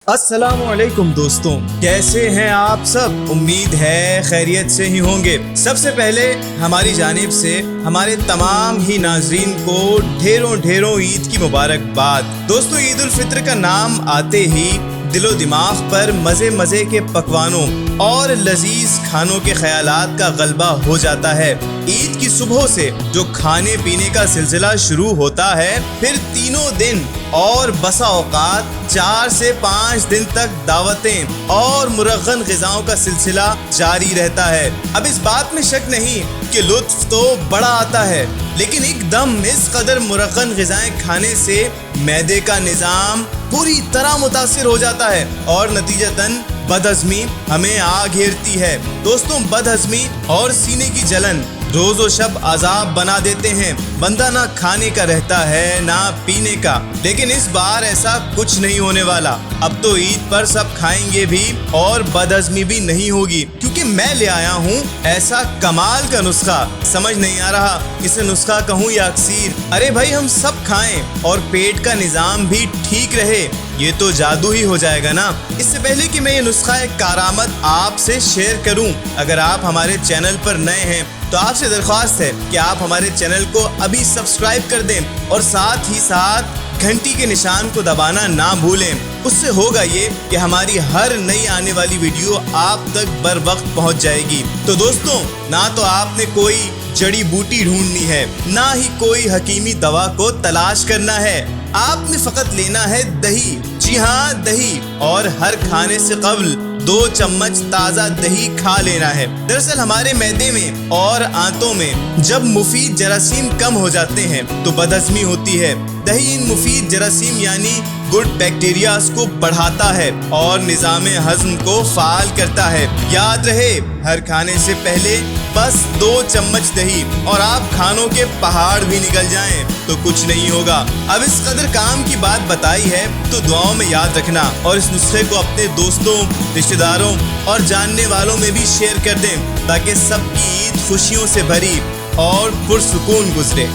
السلام علیکم دوستوں، کیسے ہیں آپ سب؟ امید ہے خیریت سے ہی ہوں گے۔ سب سے پہلے ہماری جانب سے ہمارے تمام ہی ناظرین کو ڈھیروں عید کی مبارکباد۔ دوستوں، عید الفطر کا نام آتے ہی دل و دماغ پر مزے کے پکوانوں اور لذیذ کھانوں کے خیالات کا غلبہ ہو جاتا ہے۔ عید کی صبح سے جو کھانے پینے کا سلسلہ شروع ہوتا ہے، پھر تینوں دن اور بسا اوقات 4 سے 5 دن تک دعوتیں اور مرغن غذاؤں کا سلسلہ جاری رہتا ہے۔ اب اس بات میں شک نہیں کہ لطف تو بڑا آتا ہے، لیکن ایک دم اس قدر مرغن غذائیں کھانے سے معدے کا نظام پوری طرح متاثر ہو جاتا ہے اور نتیجتاً بدہضمی ہمیں آ گھیرتی ہے۔ دوستوں، بدہضمی اور سینے کی جلن روز و شب عذاب بنا دیتے ہیں۔ بندہ نہ کھانے کا رہتا ہے نہ پینے کا، لیکن اس بار ایسا کچھ نہیں ہونے والا۔ اب تو عید پر سب کھائیں گے بھی اور بدہضمی بھی نہیں ہوگی، کیونکہ میں لے آیا ہوں ایسا کمال کا نسخہ۔ سمجھ نہیں آ رہا اسے نسخہ کہوں یا اکسیر؟ ارے بھائی، ہم سب کھائیں اور پیٹ کا نظام بھی ٹھیک رہے، یہ تو جادو ہی ہو جائے گا نا۔ اس سے پہلے کہ میں یہ نسخہ کارآمد آپ سے شیئر کروں، اگر آپ ہمارے چینل پر نئے ہیں تو آپ سے درخواست ہے کہ آپ ہمارے چینل کو ابھی سبسکرائب کر دیں اور ساتھ ہی ساتھ گھنٹی کے نشان کو دبانا نہ بھولیں۔ اس سے ہوگا یہ کہ ہماری ہر نئی آنے والی ویڈیو آپ تک بر وقت پہنچ جائے گی۔ تو دوستوں، نہ تو آپ نے کوئی جڑی بوٹی ڈھونڈنی ہے، نہ ہی کوئی حکیمی دوا کو تلاش کرنا ہے، آپ نے فقط لینا ہے دہی۔ جی ہاں، دہی، اور ہر کھانے سے قبل 2 چمچ تازہ دہی کھا لینا ہے۔ دراصل ہمارے معدے میں اور آنتوں میں جب مفید جراثیم کم ہو جاتے ہیں تو بدہضمی ہوتی ہے۔ دہی ان مفید جراثیم یعنی گڈ بیکٹیریاز کو بڑھاتا ہے اور نظام ہضم کو فعال کرتا ہے۔ یاد رہے، ہر کھانے سے پہلے بس 2 چمچ دہی، اور آپ کھانوں کے پہاڑ بھی نکل جائیں تو کچھ نہیں ہوگا۔ اب اس قدر کام کی بات بتائی ہے تو دعاؤں میں یاد رکھنا، اور اس نسخے کو اپنے دوستوں، رشتہ داروں اور جاننے والوں میں بھی شیئر کر دیں، تاکہ سب کی عید خوشیوں سے بھری اور پرسکون گزرے۔